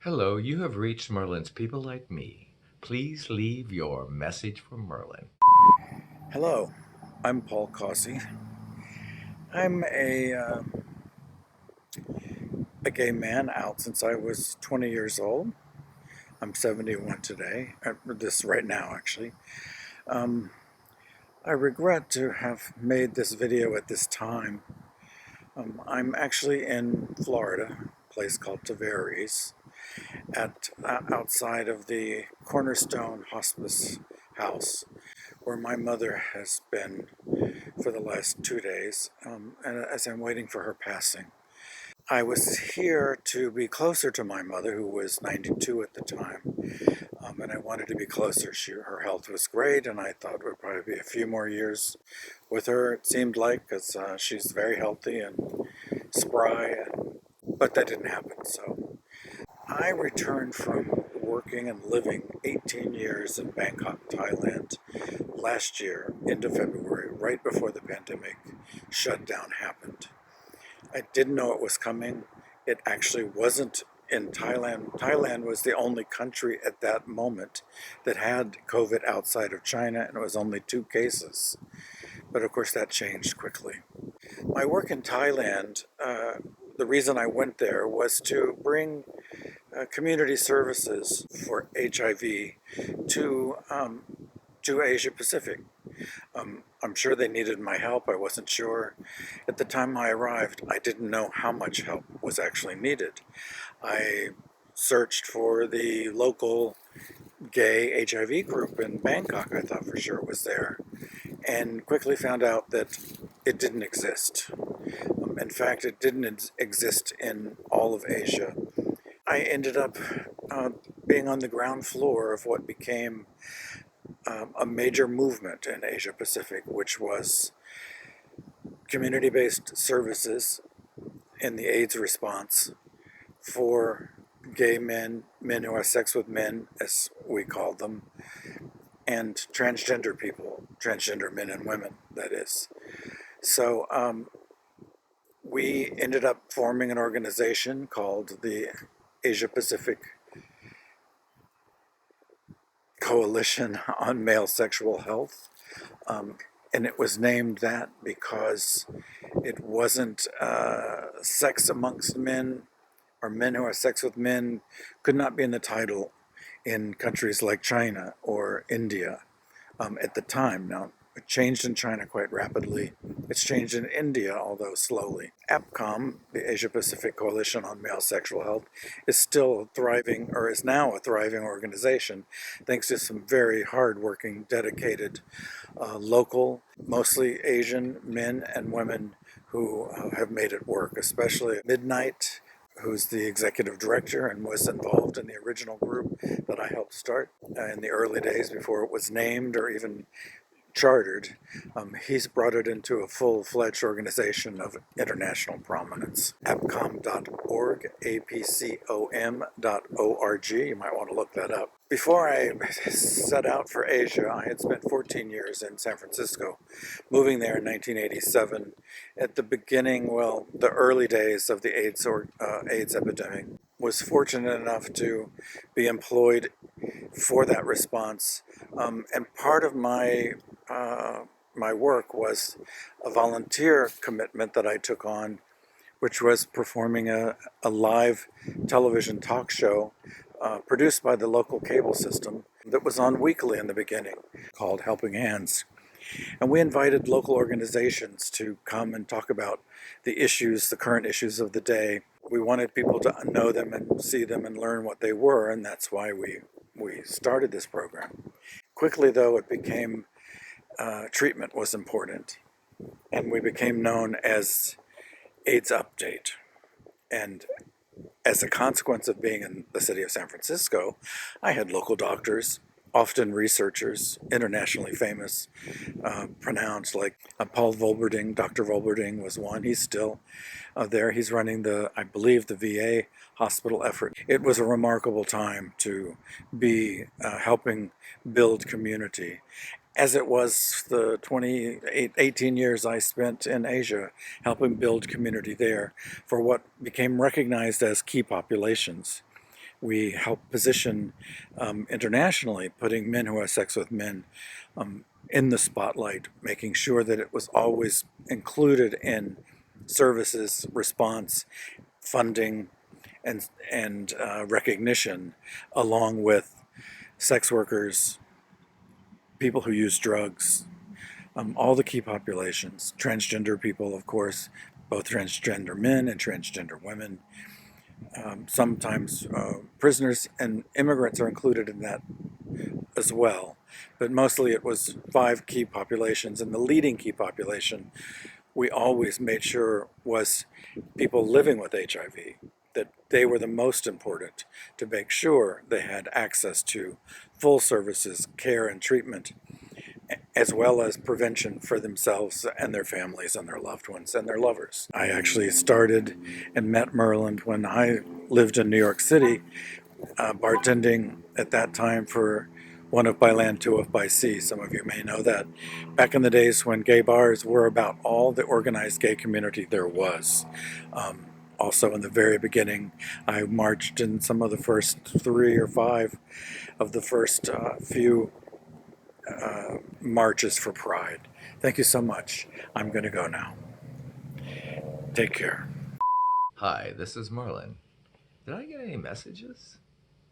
Hello, you have reached Merlin's People Like Me. Please leave your message for Merlin. Hello, I'm Paul Cossey. I'm a gay man out since I was 20 years old. I'm 71 today, this right now actually. Um, I regret to have made this video at this time. I'm actually in Florida, a place called Tavares, outside of the Cornerstone Hospice House, where my mother has been for the last 2 days, and as I'm waiting for her passing. I was here to be closer to my mother, who was 92 at the time, and I wanted to be closer. Her health was great, and I thought it would probably be a few more years with her, it seemed like, because she's very healthy and spry, but that didn't happen. So I returned from working and living 18 years in Bangkok, Thailand, last year into February, right before the pandemic shutdown happened. I didn't know it was coming. It actually wasn't in Thailand. Thailand was the only country at that moment that had COVID outside of China, and it was only 2 cases. But of course, that changed quickly. My work in Thailand, the reason I went there was to bring community services for HIV to to Asia Pacific. I'm sure they needed my help. I wasn't sure. At the time I arrived, I didn't know how much help was actually needed. I searched for the local gay HIV group in Bangkok. I thought for sure it was there, and quickly found out that it didn't exist. In fact, it didn't exist in all of Asia. I ended up uh, being on the ground floor of what became a major movement in Asia Pacific, which was community-based services in the AIDS response for gay men, men who have sex with men, as we call them, and transgender people, transgender men and women, that is. So we ended up forming an organization called the Asia Pacific Coalition on Male Sexual Health. And it was named that because it wasn't sex amongst men, or men who have sex with men could not be in the title in countries like China or India at the time. Now, it changed in China quite rapidly. It's changed in India, although slowly. APCOM, the Asia Pacific Coalition on Male Sexual Health, is still thriving, or is now a thriving organization, thanks to some very hardworking, dedicated, local, mostly Asian men and women who have made it work, especially Midnight, who's the executive director and was involved in the original group that I helped start in the early days before it was named or even chartered. He's brought it into a full-fledged organization of international prominence. APCOM.org, APCOM.org. You might want to look that up. Before I set out for Asia, I had spent 14 years in San Francisco, moving there in 1987. At the beginning, well, the early days of the AIDS epidemic, was fortunate enough to be employed for that response. And part of my work was a volunteer commitment that I took on, which was performing a live television talk show produced by the local cable system that was on weekly in the beginning, called Helping Hands. And we invited local organizations to come and talk about the issues, the current issues of the day. We wanted people to know them and see them and learn what they were, and that's why we started this program. Quickly, though, it became treatment was important, and we became known as AIDS Update. And as a consequence of being in the city of San Francisco, I had local doctors, often researchers, internationally famous, pronounced, like Paul Volberding. Dr. Volberding was one. He's still there. He's running I believe, the VA hospital effort. It was a remarkable time to be helping build community, as it was the 18 years I spent in Asia helping build community there for what became recognized as key populations. We helped position internationally, putting men who have sex with men in the spotlight, making sure that it was always included in services, response, funding, and recognition, along with sex workers, people who use drugs, all the key populations, transgender people, of course, both transgender men and transgender women. Sometimes prisoners and immigrants are included in that as well, but mostly it was 5 key populations, and the leading key population we always made sure was people living with HIV, that they were the most important, to make sure they had access to full services, care, and treatment, as well as prevention for themselves and their families and their loved ones and their lovers. I actually started and met Merlin when I lived in New York City, bartending at that time for one of by land, two of by sea. Some of you may know that. Back in the days when gay bars were about all the organized gay community there was. Also, in the very beginning, I marched in some of the first 3 or 5 of the first few marches for Pride. Thank you so much. I'm going to go now. Take care. Hi, this is Merlin. Did I get any messages?